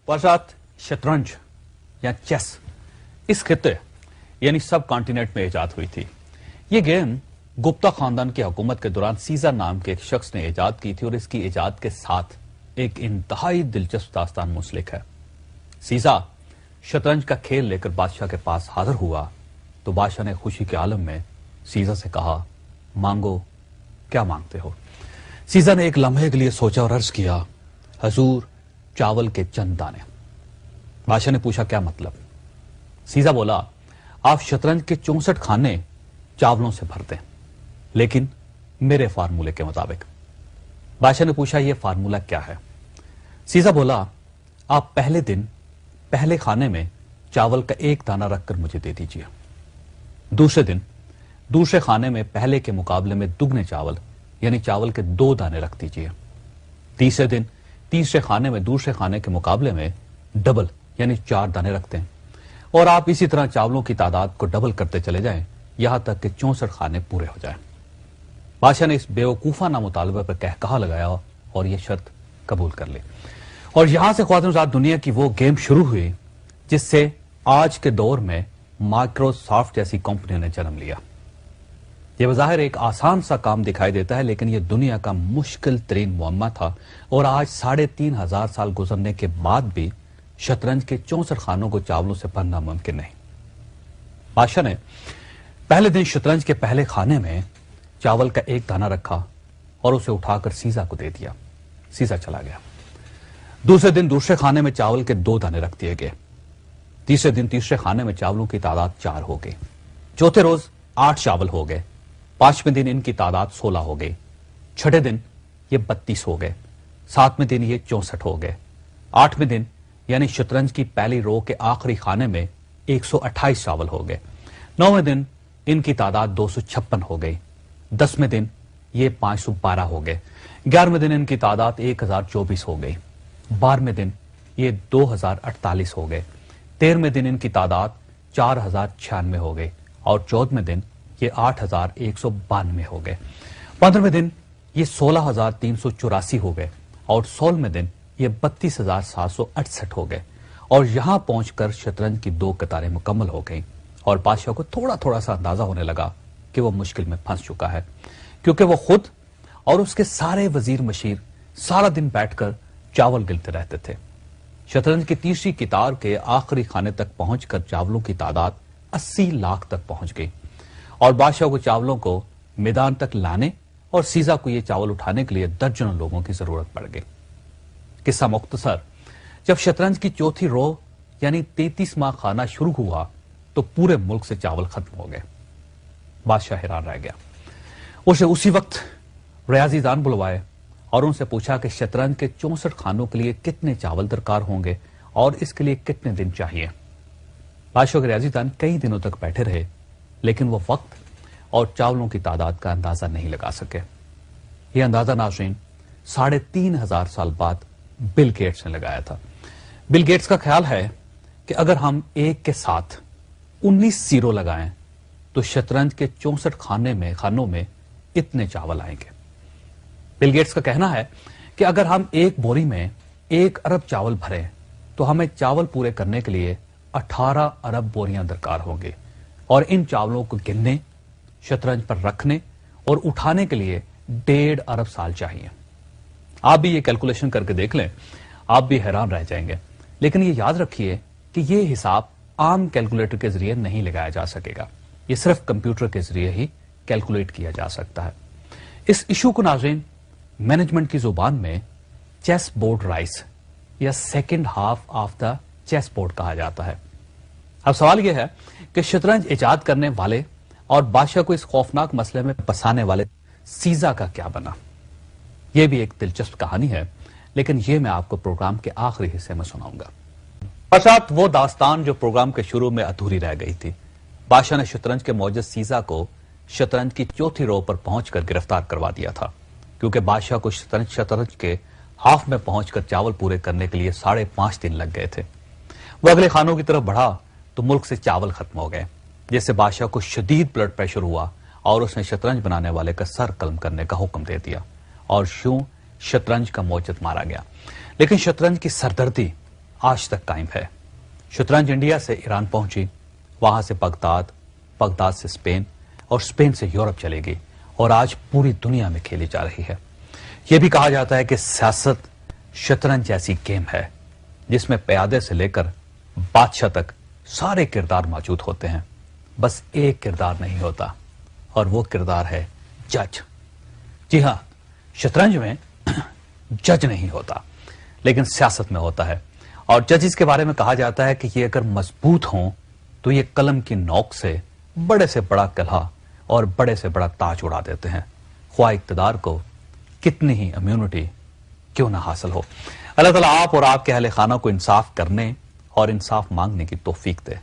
पश्चात शतरंज या चेस इस खिते यानी सब कॉन्टिनेंट में इजाद हुई थी। ये गेम गुप्ता खानदान की हुकूमत के दौरान सीजा नाम के एक शख्स ने इजाद की थी और इसकी इजाद के साथ एक इंतहाई दिलचस्प दास्तान मुंसलिक है। सीजा शतरंज का खेल लेकर बादशाह के पास हाजिर हुआ तो बादशाह ने खुशी के आलम में सीजा से कहा, मांगो, क्या मांगते हो? सीजा ने एक लम्हे के लिए सोचा और अर्ज किया, हजूर, चावल के चंद दाने। बादशाह ने पूछा, क्या मतलब? सीजा बोला, आप शतरंज के 64 खाने चावलों से भर दें, लेकिन मेरे फार्मूले के मुताबिक। बादशाह ने पूछा, यह फार्मूला क्या है? सीजा बोला, आप पहले दिन पहले खाने में चावल का एक दाना रखकर मुझे दे दीजिए। दूसरे दिन दूसरे खाने में पहले के मुकाबले में दुगने चावल यानी चावल के 2 दाने रख दीजिए। तीसरे दिन तीसरे खाने में दूसरे खाने के मुकाबले में डबल यानी 4 दाने रखते हैं और आप इसी तरह चावलों की तादाद को डबल करते चले जाएं यहां तक कि 64 खाने पूरे हो जाएं। बादशाह ने इस बेवकूफाना मुतालबे पर कहकहा लगाया और यह शर्त कबूल कर ली और यहां से ख्वातिन दुनिया की वो गेम शुरू हुई जिससे आज के दौर में माइक्रोसॉफ्ट जैसी कंपनियों ने जन्म लिया। यह बज़ाहिर एक आसान सा काम दिखाई देता है, लेकिन यह दुनिया का मुश्किल तरीन मुअम्मा था और आज 3500 साल गुजरने के बाद भी शतरंज के 64 खानों को चावलों से भरना मुमकिन नहीं। बादशाह ने पहले दिन शतरंज के पहले खाने में चावल का एक दाना रखा और उसे उठाकर सीजा को दे दिया। सीजा चला गया। दूसरे दिन दूसरे खाने में चावल के 2 दाने रख दिए गए। तीसरे दिन तीसरे खाने में चावलों की तादाद 4 हो गई। चौथे रोज 8 चावल हो गए। 5वें दिन इनकी तादाद 16 हो गई। छठे दिन ये 32 हो गए। 7वें दिन ये 64 हो गए। 8वें दिन यानी शतरंज की पहली रो के आखिरी खाने में 128 चावल हो गए। 9वें दिन इनकी तादाद 256 हो गई। 10वें दिन ये 512 हो गए। 11वें दिन इनकी तादाद 1024 हो गई। 12वें दिन ये 2048 हो गए। 13वें दिन इनकी तादाद 4096 हो गई और 14वें दिन ये 8192 हो गए। 15वें दिन ये 16384 हो गए और 16वें दिन ये 32768 हो गए और यहां पहुंचकर शतरंज की 2 कतारें मुकम्मल हो गईं और बादशाह को थोड़ा थोड़ा सा अंदाजा होने लगा कि वो मुश्किल में फंस चुका है, क्योंकि वो खुद और उसके सारे वजीर मशीर सारा दिन बैठकर चावल गिनते रहते थे। शतरंज की तीसरी कितार के आखिरी खाने तक पहुंचकर चावलों की तादाद 80 लाख तक पहुंच गई और बादशाह को चावलों को मैदान तक लाने और सीजा को ये चावल उठाने के लिए दर्जनों लोगों की जरूरत पड़ गई। किस्सा मुख्तसर, जब शतरंज की चौथी रो यानी 33वां खाना शुरू हुआ तो पूरे मुल्क से चावल खत्म हो गए। बादशाह हैरान रह गया। उसे उसी वक्त रियाजीदान बुलवाए और उनसे पूछा कि शतरंज के 64 खानों के लिए कितने चावल दरकार होंगे और इसके लिए कितने दिन चाहिए। बादशाह के रियाजीदान कई दिनों तक बैठे रहे, लेकिन वो वक्त और चावलों की तादाद का अंदाजा नहीं लगा सके। यह अंदाजा नाज़रीन 3500 साल बाद बिल गेट्स ने लगाया था। बिल गेट्स का ख्याल है कि अगर हम एक के साथ 19 जीरो लगाएं तो शतरंज के 64 खानों में इतने चावल आएंगे। बिल गेट्स का कहना है कि अगर हम एक बोरी में 1 अरब चावल भरें तो हमें चावल पूरे करने के लिए 18 अरब बोरियां दरकार होंगी और इन चावलों को गिनने, शतरंज पर रखने और उठाने के लिए 1.5 अरब साल चाहिए। आप भी ये कैलकुलेशन करके देख लें, आप भी हैरान रह जाएंगे। लेकिन ये याद रखिए कि ये हिसाब आम कैलकुलेटर के जरिए नहीं लगाया जा सकेगा। ये सिर्फ कंप्यूटर के जरिए ही कैलकुलेट किया जा सकता है। इस इशू को नाज़रीन मैनेजमेंट की जुबान में चेस बोर्ड राइस या second half of the chess board कहा जाता है। अब सवाल यह है कि शतरंज इजाद करने वाले और बादशाह को इस खौफनाक मसले में फंसाने वाले सीजा का क्या बना? यह भी एक दिलचस्प कहानी है, लेकिन यह मैं आपको प्रोग्राम के आखिरी हिस्से में सुनाऊंगा। पश्चात वो दास्तान जो प्रोग्राम के शुरू में अधूरी रह गई थी। बादशाह ने शतरंज के मौजूद सीजा को शतरंज की चौथी रो पर पहुंचकर गिरफ्तार करवा दिया था, क्योंकि बादशाह को शतरंज के हाफ में पहुंचकर चावल पूरे करने के लिए 5.5 दिन लग गए थे। वो अगले खानों की तरफ बढ़ा तो मुल्क से चावल खत्म हो गए, जिससे बादशाह को शदीद ब्लड प्रेशर हुआ और उसने शतरंज बनाने वाले का सर कलम करने का हुक्म दे दिया और यूं शतरंज का मौजद मारा गया। लेकिन शतरंज की सरदर्दी آج تک قائم ہے۔ شطرنج انڈیا سے ایران پہنچی، وہاں سے بغداد، بغداد سے اسپین اور اسپین سے یورپ چلے گی اور آج پوری دنیا میں کھیلی جا رہی ہے۔ یہ بھی کہا جاتا ہے کہ سیاست شطرنج جیسی گیم ہے جس میں پیادے سے لے کر بادشاہ تک سارے کردار موجود ہوتے ہیں، بس ایک کردار نہیں ہوتا اور وہ کردار ہے جج۔ جی ہاں، شطرنج میں جج نہیں ہوتا لیکن سیاست میں ہوتا ہے، اور ججز کے بارے میں کہا جاتا ہے کہ یہ اگر مضبوط ہوں تو یہ قلم کی نوک سے بڑے سے بڑا قلعہ اور بڑے سے بڑا تاج اڑا دیتے ہیں، خواہ اقتدار کو کتنی ہی امیونٹی کیوں نہ حاصل ہو۔ اللہ تعالیٰ آپ اور آپ کے اہل خانہ کو انصاف کرنے اور انصاف مانگنے کی توفیق دے۔